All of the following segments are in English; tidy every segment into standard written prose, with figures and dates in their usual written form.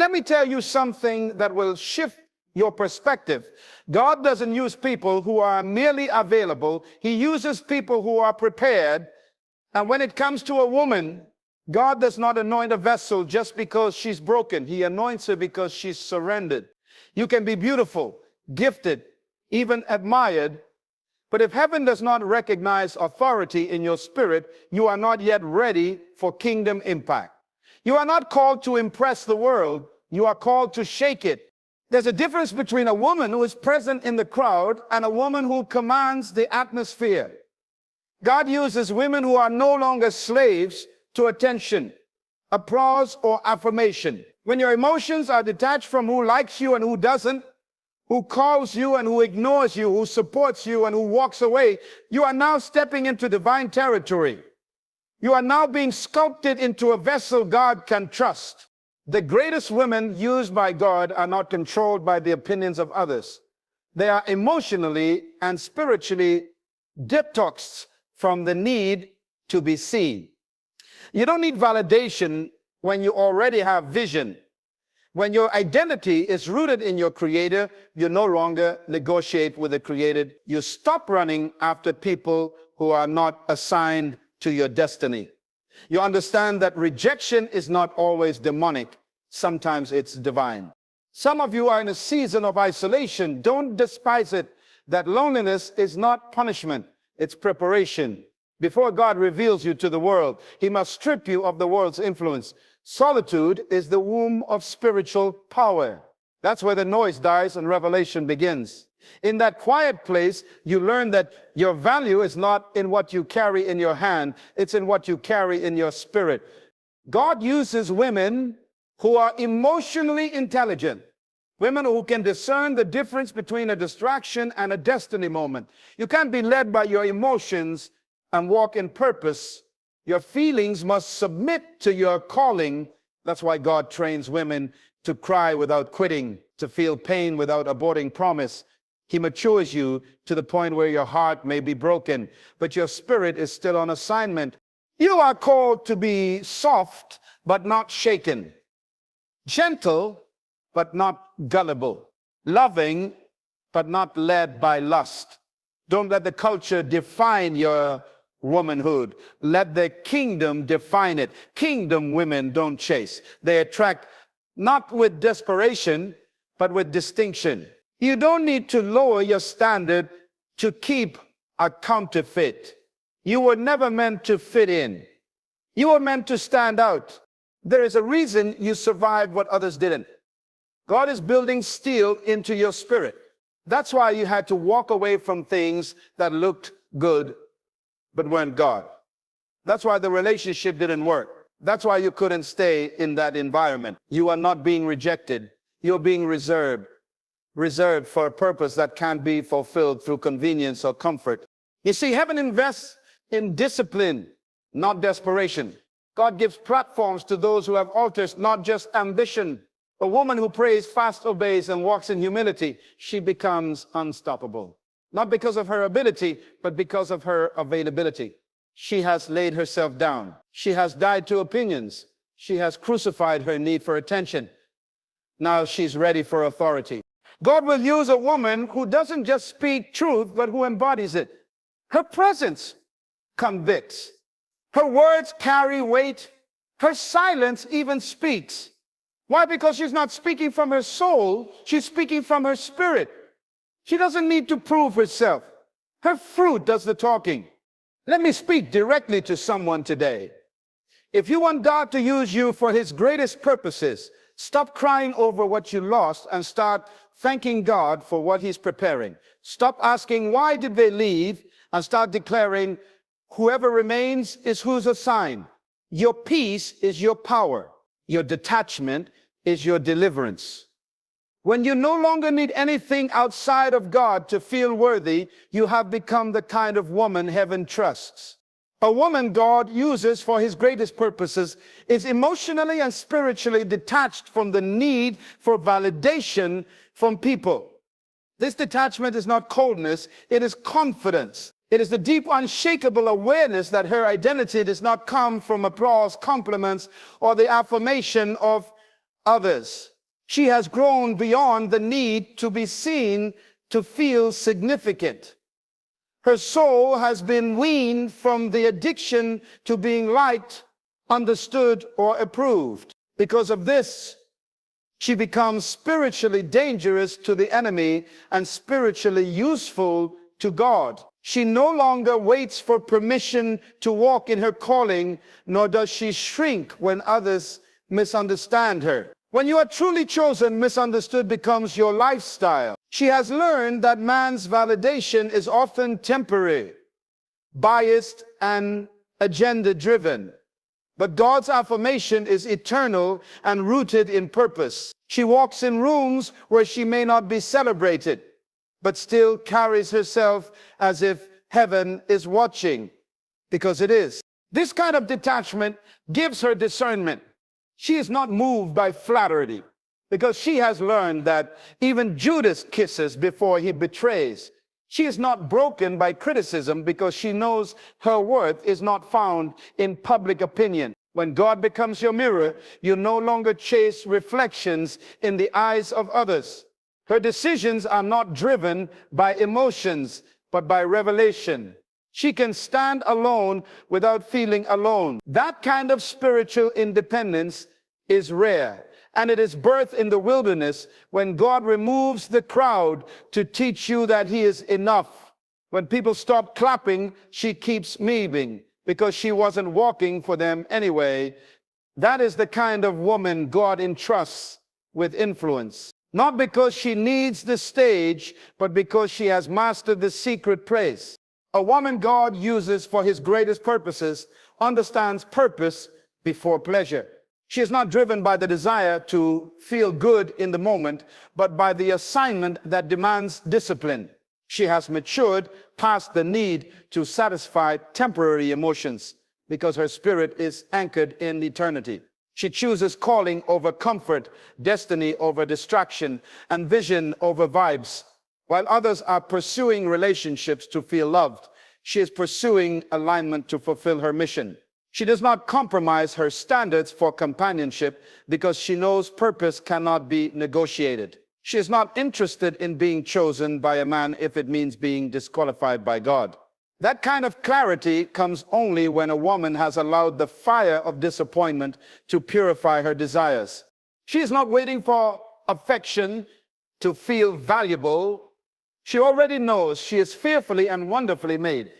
Let me tell you something that will shift your perspective. God doesn't use people who are merely available. He uses people who are prepared. And when it comes to a woman, God does not anoint a vessel just because she's broken. He anoints her because she's surrendered. You can be beautiful, gifted, even admired, but if heaven does not recognize authority in your spirit, you are not yet ready for kingdom impact. You are not called to impress the world. You are called to shake it. There's a difference between a woman who is present in the crowd and a woman who commands the atmosphere. God uses women who are no longer slaves to attention, applause, or affirmation. When your emotions are detached from who likes you and who doesn't, who calls you and who ignores you, who supports you and who walks away, you are now stepping into divine territory. You are now being sculpted into a vessel God can trust. The greatest women used by God are not controlled by the opinions of others. They are emotionally and spiritually detoxed from the need to be seen. You don't need validation when you already have vision. When your identity is rooted in your Creator, you no longer negotiate with the created. You stop running after people who are not assigned to your destiny. You understand that rejection is not always demonic. Sometimes it's divine. Some of you are in a season of isolation. Don't despise it. That loneliness is not punishment. It's preparation. Before God reveals you to the world, He must strip you of the world's influence. Solitude is the womb of spiritual power. That's where the noise dies and revelation begins. In that quiet place, you learn that your value is not in what you carry in your hand, it's in what you carry in your spirit. God uses women who are emotionally intelligent, women who can discern the difference between a distraction and a destiny moment. You can't be led by your emotions and walk in purpose. Your feelings must submit to your calling. That's why God trains women to cry without quitting, to feel pain without aborting promise. He matures you to the point where your heart may be broken, but your spirit is still on assignment. You are called to be soft, but not shaken. Gentle, but not gullible. Loving, but not led by lust. Don't let the culture define your womanhood. Let the kingdom define it. Kingdom women don't chase. They attract not with desperation, but with distinction. You don't need to lower your standard to keep a counterfeit. You were never meant to fit in. You were meant to stand out. There is a reason you survived what others didn't. God is building steel into your spirit. That's why you had to walk away from things that looked good but weren't God. That's why the relationship didn't work. That's why you couldn't stay in that environment. You are not being rejected. You're being reserved for a purpose that can't be fulfilled through convenience or comfort. You see, heaven invests in discipline, not desperation. God gives platforms to those who have altars, not just ambition. A woman who prays, fasts, obeys, and walks in humility, she becomes unstoppable. Not because of her ability, but because of her availability. She has laid herself down. She has died to opinions. She has crucified her need for attention. Now she's ready for authority. God will use a woman who doesn't just speak truth, but who embodies it. Her presence convicts. Her words carry weight. Her silence even speaks. Why? Because she's not speaking from her soul. She's speaking from her spirit. She doesn't need to prove herself. Her fruit does the talking. Let me speak directly to someone today. If you want God to use you for His greatest purposes, stop crying over what you lost and start thanking God for what He's preparing. Stop asking, why did they leave? And start declaring, whoever remains is who's assigned. Your peace is your power. Your detachment is your deliverance. When you no longer need anything outside of God to feel worthy, you have become the kind of woman heaven trusts. A woman God uses for His greatest purposes is emotionally and spiritually detached from the need for validation from people. This detachment is not coldness, it is confidence. It is the deep, unshakable awareness that her identity does not come from applause, compliments, or the affirmation of others. She has grown beyond the need to be seen to feel significant. Her soul has been weaned from the addiction to being liked, understood, or approved. Because of this, she becomes spiritually dangerous to the enemy and spiritually useful to God. She no longer waits for permission to walk in her calling, nor does she shrink when others misunderstand her. When you are truly chosen, misunderstood becomes your lifestyle. She has learned that man's validation is often temporary, biased, and agenda-driven. But God's affirmation is eternal and rooted in purpose. She walks in rooms where she may not be celebrated, but still carries herself as if heaven is watching, because it is. This kind of detachment gives her discernment. She is not moved by flattery, because she has learned that even Judas kisses before he betrays. She is not broken by criticism, because she knows her worth is not found in public opinion. When God becomes your mirror, you no longer chase reflections in the eyes of others. Her decisions are not driven by emotions, but by revelation. She can stand alone without feeling alone. That kind of spiritual independence is rare, and it is birthed in the wilderness when God removes the crowd to teach you that he is enough. When people stop clapping, she keeps moving because she wasn't walking for them anyway. That is the kind of woman God entrusts with influence. Not because she needs the stage, but because she has mastered the secret place. A woman God uses for his greatest purposes understands purpose before pleasure. She is not driven by the desire to feel good in the moment, but by the assignment that demands discipline. She has matured past the need to satisfy temporary emotions because her spirit is anchored in eternity. She chooses calling over comfort, destiny over distraction, and vision over vibes. While others are pursuing relationships to feel loved, she is pursuing alignment to fulfill her mission. She does not compromise her standards for companionship because she knows purpose cannot be negotiated. She is not interested in being chosen by a man if it means being disqualified by God. That kind of clarity comes only when a woman has allowed the fire of disappointment to purify her desires. She is not waiting for affection to feel valuable. She already knows she is fearfully and wonderfully made.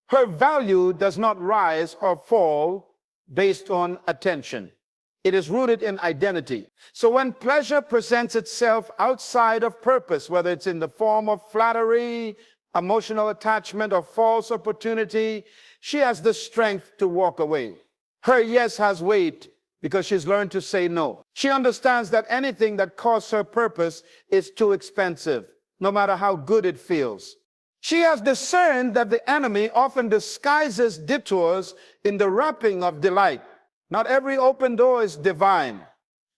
Her value does not rise or fall based on attention. It is rooted in identity. So when pleasure presents itself outside of purpose, whether it's in the form of flattery, emotional attachment, or false opportunity, she has the strength to walk away. Her yes has weight because she's learned to say no. She understands that anything that costs her purpose is too expensive, no matter how good it feels. She has discerned that the enemy often disguises detours in the wrapping of delight. Not every open door is divine.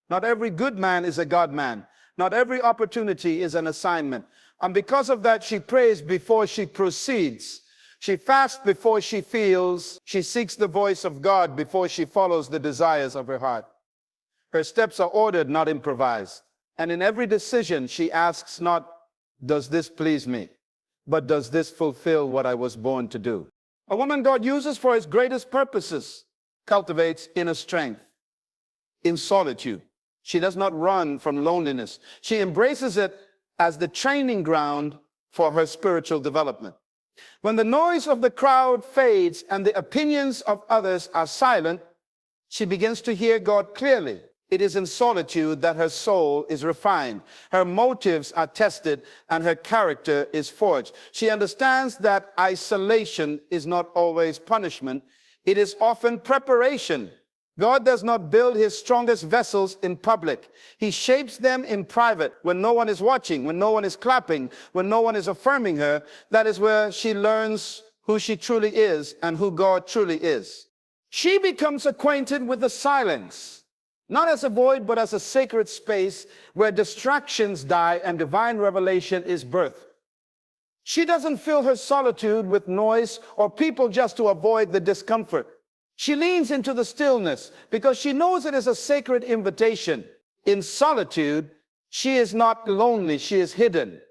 Not every good man is a God man. Not every opportunity is an assignment. And because of that, she prays before she proceeds. She fasts before she feels. She seeks the voice of God before she follows the desires of her heart. Her steps are ordered, not improvised. And in every decision, she asks not, does this please me? But does this fulfill what I was born to do? A woman God uses for his greatest purposes cultivates inner strength in solitude. She does not run from loneliness. She embraces it as the training ground for her spiritual development. When the noise of the crowd fades and the opinions of others are silent, she begins to hear God clearly. It is in solitude that her soul is refined. Her motives are tested and her character is forged. She understands that isolation is not always punishment. It is often preparation. God does not build his strongest vessels in public. He shapes them in private when no one is watching, when no one is clapping, when no one is affirming her. That is where she learns who she truly is and who God truly is. She becomes acquainted with the silence. Not as a void, but as a sacred space where distractions die and divine revelation is birthed. She doesn't fill her solitude with noise or people just to avoid the discomfort. She leans into the stillness because she knows it is a sacred invitation. In solitude, She is not lonely, she is hidden.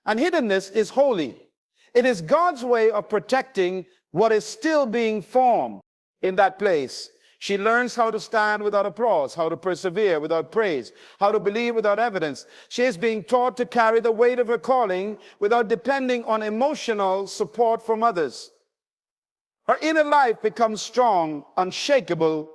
And hiddenness is holy. It is God's way of protecting what is still being formed in that place. She learns how to stand without applause, how to persevere without praise, how to believe without evidence. She is being taught to carry the weight of her calling without depending on emotional support from others. Her inner life becomes strong, unshakable,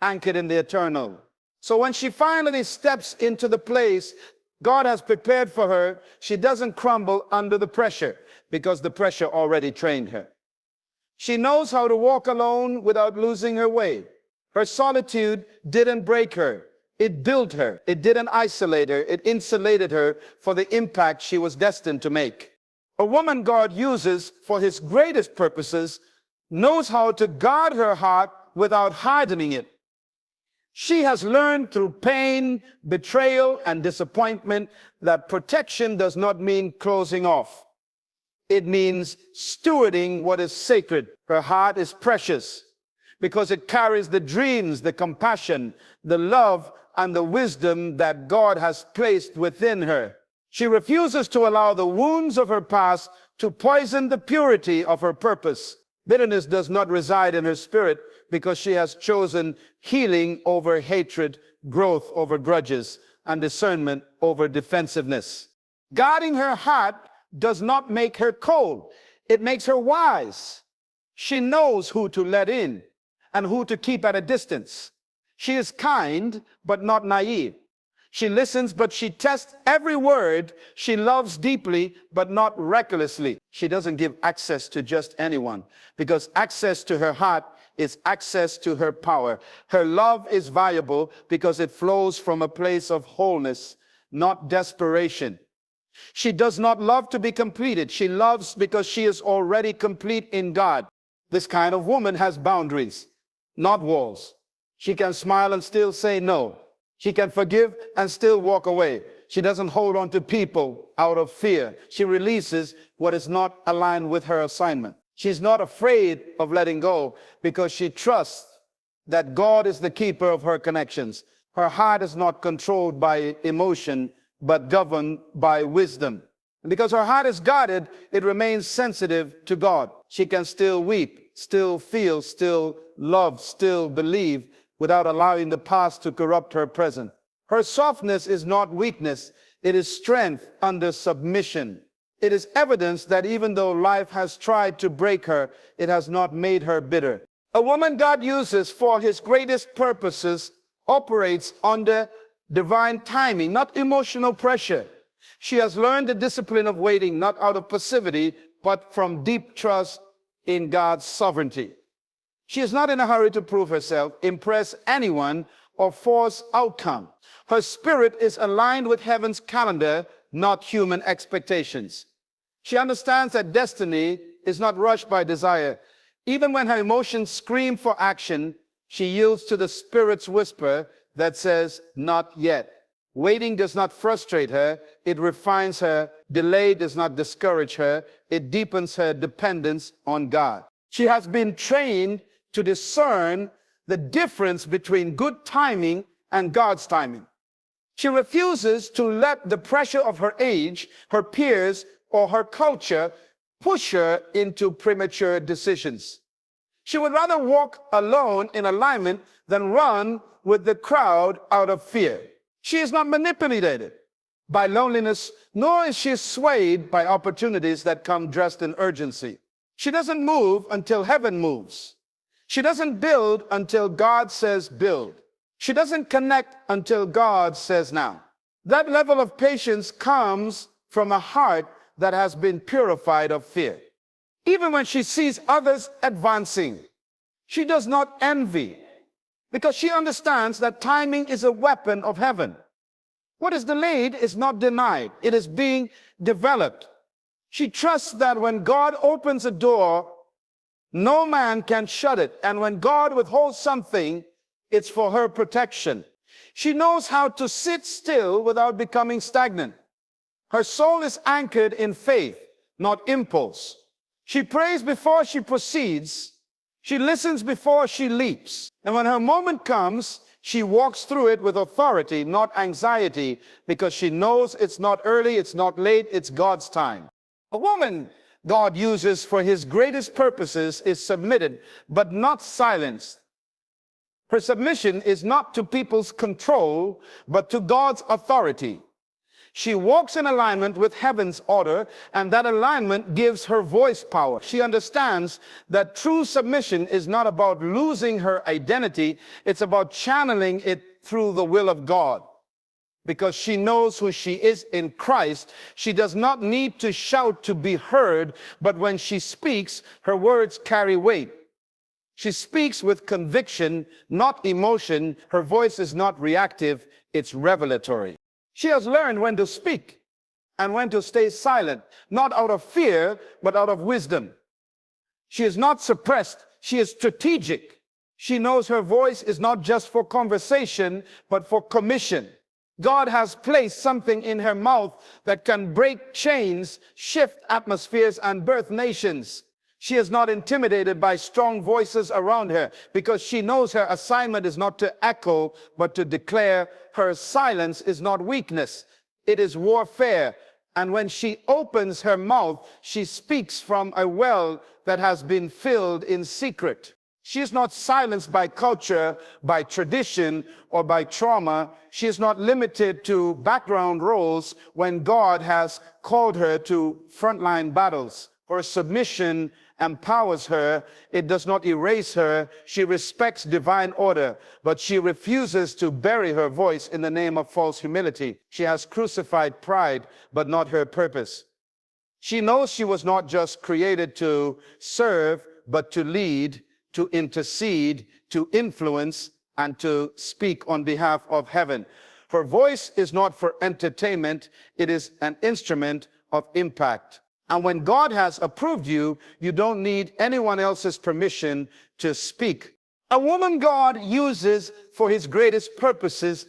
anchored in the eternal. So when she finally steps into the place God has prepared for her, she doesn't crumble under the pressure because the pressure already trained her. She knows how to walk alone without losing her way. Her solitude didn't break her. It built her. It didn't isolate her. It insulated her for the impact she was destined to make. A woman God uses for his greatest purposes knows how to guard her heart without hardening it. She has learned through pain, betrayal, and disappointment that protection does not mean closing off. It means stewarding what is sacred. Her heart is precious because it carries the dreams, the compassion, the love, and the wisdom that God has placed within her. She refuses to allow the wounds of her past to poison the purity of her purpose. Bitterness does not reside in her spirit because she has chosen healing over hatred, growth over grudges, and discernment over defensiveness. Guarding her heart does not make her cold. It makes her wise. She knows who to let in and who to keep at a distance. She is kind, but not naive. She listens, but she tests every word. She loves deeply, but not recklessly. She doesn't give access to just anyone because access to her heart is access to her power. Her love is valuable because it flows from a place of wholeness, not desperation. She does not love to be completed. She loves because she is already complete in God. This kind of woman has boundaries, not walls. She can smile and still say no. She can forgive and still walk away. She doesn't hold on to people out of fear. She releases what is not aligned with her assignment. She's not afraid of letting go because she trusts that God is the keeper of her connections. Her heart is not controlled by emotion, but governed by wisdom. And because her heart is guarded, it remains sensitive to God. She can still weep, still feel, still love, still believe, without allowing the past to corrupt her present. Her softness is not weakness. It is strength under submission. It is evidence that even though life has tried to break her, it has not made her bitter. A woman God uses for his greatest purposes operates under divine timing, not emotional pressure. She has learned the discipline of waiting, not out of passivity, but from deep trust in God's sovereignty. She is not in a hurry to prove herself, impress anyone, or force outcome. Her spirit is aligned with heaven's calendar, not human expectations. She understands that destiny is not rushed by desire. Even when her emotions scream for action, she yields to the Spirit's whisper that says, "Not yet." Waiting does not frustrate her, it refines her. Delay does not discourage her, it deepens her dependence on God. She has been trained to discern the difference between good timing and God's timing. She refuses to let the pressure of her age, her peers, or her culture push her into premature decisions. She would rather walk alone in alignment than run with the crowd out of fear. She is not manipulated by loneliness, nor is she swayed by opportunities that come dressed in urgency. She doesn't move until heaven moves. She doesn't build until God says build. She doesn't connect until God says now. That level of patience comes from a heart that has been purified of fear. Even when she sees others advancing, she does not envy because she understands that timing is a weapon of heaven. What is delayed is not denied. It is being developed. She trusts that when God opens a door, no man can shut it. And when God withholds something, it's for her protection. She knows how to sit still without becoming stagnant. Her soul is anchored in faith, not impulse. She prays before she proceeds. She listens before she leaps. And when her moment comes, She walks through it with authority, not anxiety, because she knows it's not early, it's not late, it's God's time. A woman God uses for his greatest purposes is submitted, but not silenced. Her submission is not to people's control, but to God's authority. She walks in alignment with heaven's order, and that alignment gives her voice power. She understands that true submission is not about losing her identity, it's about channeling it through the will of God. Because she knows who she is in Christ, she does not need to shout to be heard, but when she speaks, her words carry weight. She speaks with conviction, not emotion. Her voice is not reactive, it's revelatory. She has learned when to speak and when to stay silent, not out of fear, but out of wisdom. She is not suppressed, she is strategic. She knows her voice is not just for conversation, but for commission. God has placed something in her mouth that can break chains, shift atmospheres, and birth nations. She is not intimidated by strong voices around her because she knows her assignment is not to echo, but to declare. Her silence is not weakness, it is warfare. And when she opens her mouth, she speaks from a well that has been filled in secret. She is not silenced by culture, by tradition, or by trauma. She is not limited to background roles when God has called her to frontline battles. Her submission empowers her. It does not erase her. She respects divine order, but she refuses to bury her voice in the name of false humility. She has crucified pride, but not her purpose. She knows she was not just created to serve, but to lead, to intercede, to influence, and to speak on behalf of heaven. Her voice is not for entertainment. It is an instrument of impact. And when God has approved you, you don't need anyone else's permission to speak. A woman God uses for his greatest purposes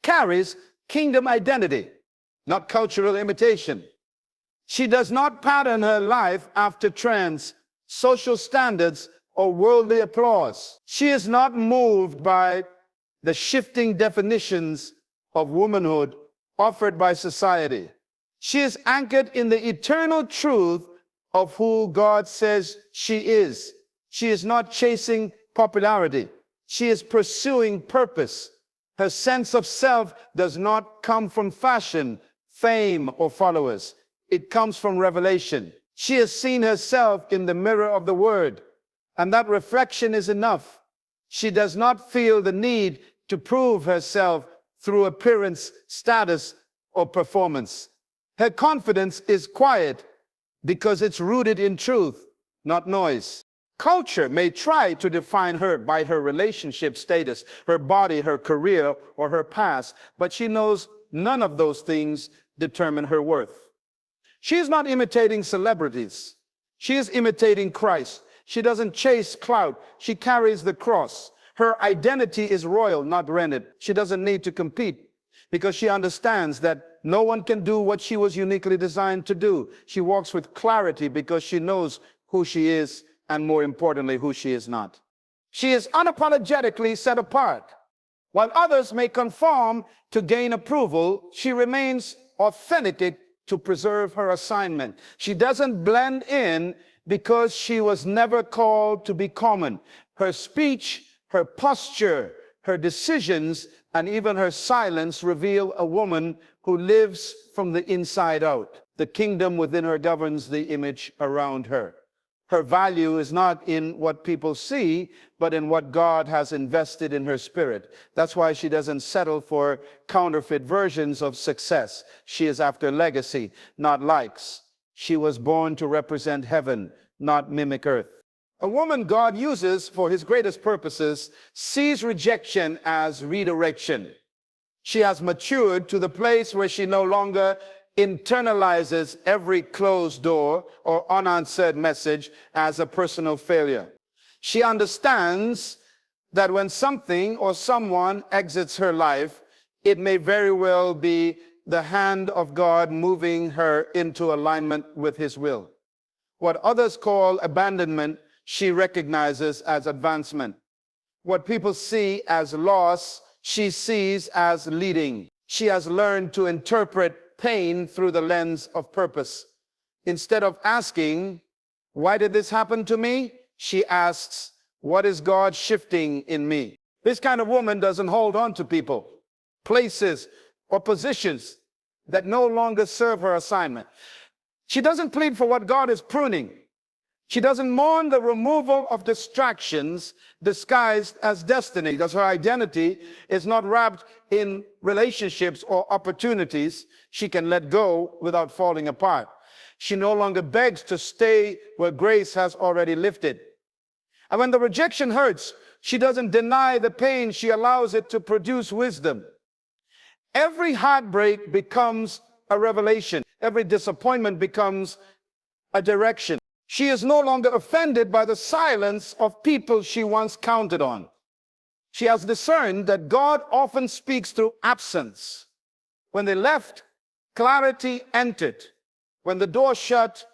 carries kingdom identity, not cultural imitation. She does not pattern her life after trends, social standards, or worldly applause. She is not moved by the shifting definitions of womanhood offered by society. She is anchored in the eternal truth of who God says she is. She is not chasing popularity. She is pursuing purpose. Her sense of self does not come from fashion, fame, or followers. It comes from revelation. She has seen herself in the mirror of the Word, and that reflection is enough. She does not feel the need to prove herself through appearance, status, or performance. Her confidence is quiet because it's rooted in truth, not noise. Culture may try to define her by her relationship status, her body, her career, or her past, but she knows none of those things determine her worth. She is not imitating celebrities. She is imitating Christ. She doesn't chase clout. She carries the cross. Her identity is royal, not rented. She doesn't need to compete because she understands that no one can do what she was uniquely designed to do. She walks with clarity because she knows who she is and, more importantly, who she is not. She is unapologetically set apart. While others may conform to gain approval, she remains authentic to preserve her assignment. She doesn't blend in because she was never called to be common. Her speech, her posture, her decisions, and even her silence reveal a woman who lives from the inside out. The kingdom within her governs the image around her. Her value is not in what people see, but in what God has invested in her spirit. That's why she doesn't settle for counterfeit versions of success. She is after legacy, not likes. She was born to represent heaven, not mimic earth. A woman God uses for his greatest purposes sees rejection as redirection. She has matured to the place where she no longer internalizes every closed door or unanswered message as a personal failure. She understands that when something or someone exits her life, it may very well be the hand of God moving her into alignment with his will. What others call abandonment, she recognizes as advancement. What people see as loss, she sees as leading. She has learned to interpret pain through the lens of purpose. Instead of asking, why did this happen to me? She asks, what is God shifting in me? This kind of woman doesn't hold on to people, places, or positions that no longer serve her assignment. She doesn't plead for what God is pruning. She doesn't mourn the removal of distractions disguised as destiny, because her identity is not wrapped in relationships or opportunities she can let go without falling apart. She no longer begs to stay where grace has already lifted. And when the rejection hurts, she doesn't deny the pain. She allows it to produce wisdom. Every heartbreak becomes a revelation. Every disappointment becomes a direction. She is no longer offended by the silence of people she once counted on. She has discerned that God often speaks through absence. When they left, clarity entered. When the door shut,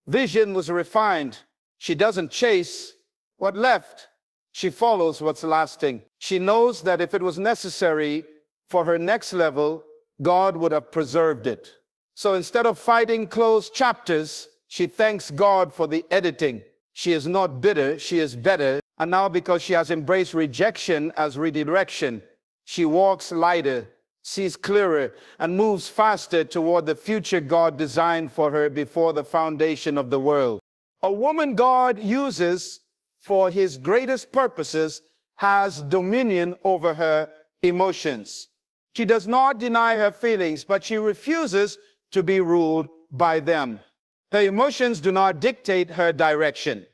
vision was refined. She doesn't chase what left. She follows what's lasting. She knows that if it was necessary for her next level, God would have preserved it. So instead of fighting closed chapters, she thanks God for the editing. She is not bitter, she is better. And now, because she has embraced rejection as redirection, she walks lighter, sees clearer, and moves faster toward the future God designed for her before the foundation of the world. A woman God uses for his greatest purposes has dominion over her emotions. She does not deny her feelings, but she refuses to be ruled by them. Her emotions do not dictate her direction.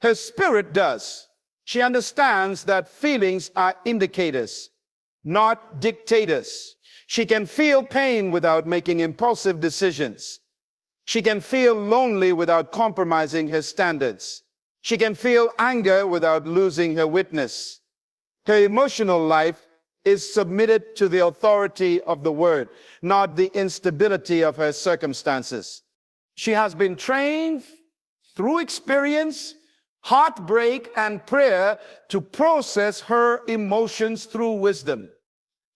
Her spirit does. She understands that feelings are indicators, not dictators. She can feel pain without making impulsive decisions. She can feel lonely without compromising her standards. She can feel anger without losing her witness. Her emotional life is submitted to the authority of the word, not the instability of her circumstances. She has been trained through experience, heartbreak, and prayer to process her emotions through wisdom.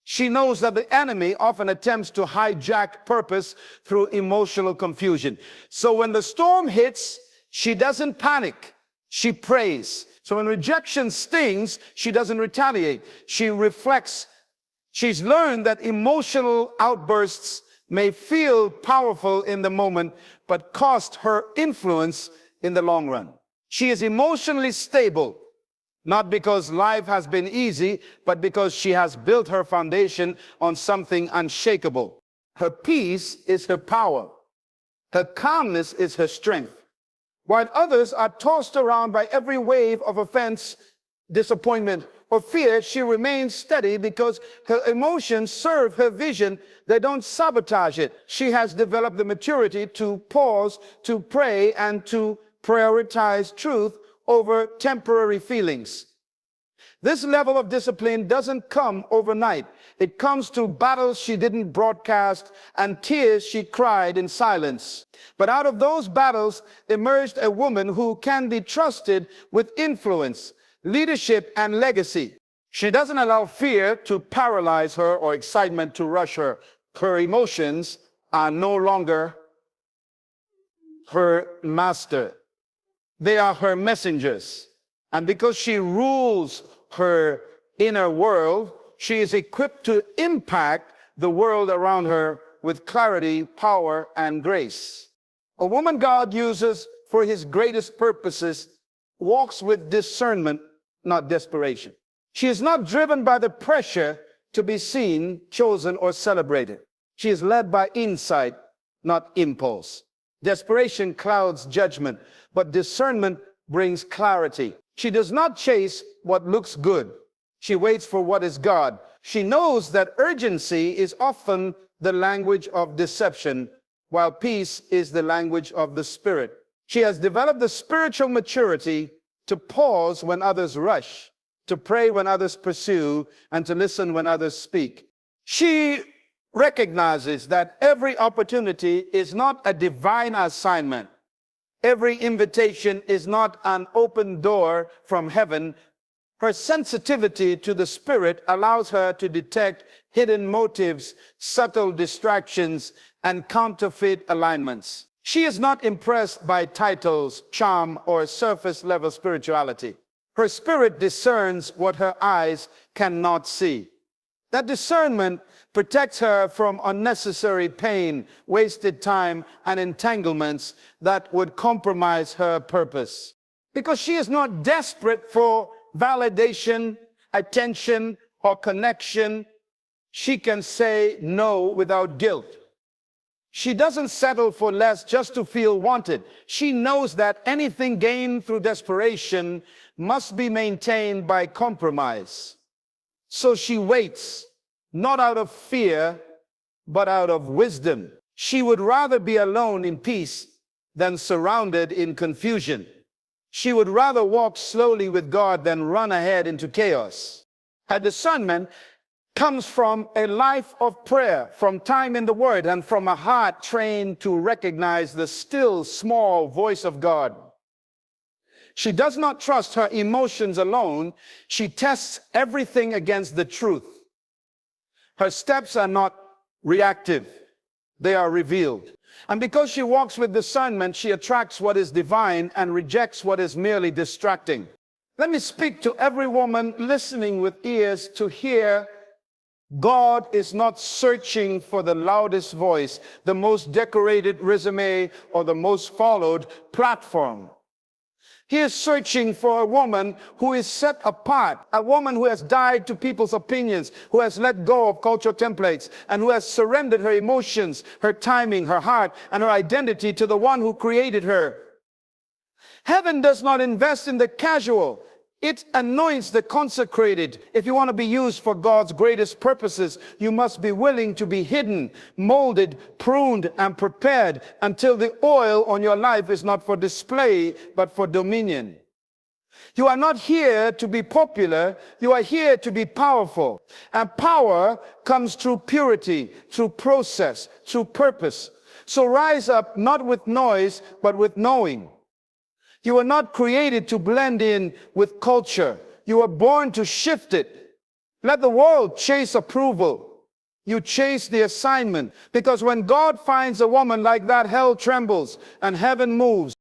She knows that the enemy often attempts to hijack purpose through emotional confusion. So when the storm hits, she doesn't panic. She prays. So when rejection stings, she doesn't retaliate. She reflects. She's learned that emotional outbursts may feel powerful in the moment, but cost her influence in the long run. She is emotionally stable, not because life has been easy, but because she has built her foundation on something unshakable. Her peace is her power. Her calmness is her strength. While others are tossed around by every wave of offense, disappointment, or fear, she remains steady because her emotions serve her vision. They don't sabotage it. She has developed the maturity to pause, to pray, and to prioritize truth over temporary feelings. This level of discipline doesn't come overnight. It comes through battles she didn't broadcast and tears she cried in silence. But out of those battles emerged a woman who can be trusted with influence, leadership, and legacy. She doesn't allow fear to paralyze her or excitement to rush her. Her emotions are no longer her master. They are her messengers. And because she rules her inner world, she is equipped to impact the world around her with clarity, power, and grace. A woman God uses for his greatest purposes walks with discernment, not desperation. She is not driven by the pressure to be seen, chosen, or celebrated. She is led by insight, not impulse. Desperation clouds judgment, but discernment brings clarity. She does not chase what looks good. She waits for what is God. She knows that urgency is often the language of deception, while peace is the language of the Spirit. She has developed the spiritual maturity to pause when others rush, to pray when others pursue, and to listen when others speak. She recognizes that every opportunity is not a divine assignment. Every invitation is not an open door from heaven. Her sensitivity to the Spirit allows her to detect hidden motives, subtle distractions, and counterfeit alignments. She is not impressed by titles, charm, or surface-level spirituality. Her spirit discerns what her eyes cannot see. That discernment protects her from unnecessary pain, wasted time, and entanglements that would compromise her purpose. Because she is not desperate for validation, attention, or connection, she can say no without guilt. She doesn't settle for less just to feel wanted. She knows that anything gained through desperation must be maintained by compromise. So she waits, not out of fear, but out of wisdom. She would rather be alone in peace than surrounded in confusion. She would rather walk slowly with God than run ahead into chaos. Her discernment comes from a life of prayer, from time in the Word, and from a heart trained to recognize the still, small voice of God. She does not trust her emotions alone. She tests everything against the truth. Her steps are not reactive. They are revealed. And because she walks with discernment, she attracts what is divine and rejects what is merely distracting. Let me speak to every woman listening with ears to hear. God is not searching for the loudest voice, the most decorated resume, or the most followed platform. He is searching for a woman who is set apart, a woman who has died to people's opinions, who has let go of cultural templates, and who has surrendered her emotions, her timing, her heart, and her identity to the one who created her. Heaven does not invest in the casual. It anoints the consecrated. If you want to be used for God's greatest purposes, you must be willing to be hidden, molded, pruned, and prepared until the oil on your life is not for display, but for dominion. You are not here to be popular. You are here to be powerful. And power comes through purity, through process, through purpose. So rise up not with noise, but with knowing. You were not created to blend in with culture. You were born to shift it. Let the world chase approval. You chase the assignment. Because when God finds a woman like that, hell trembles and heaven moves.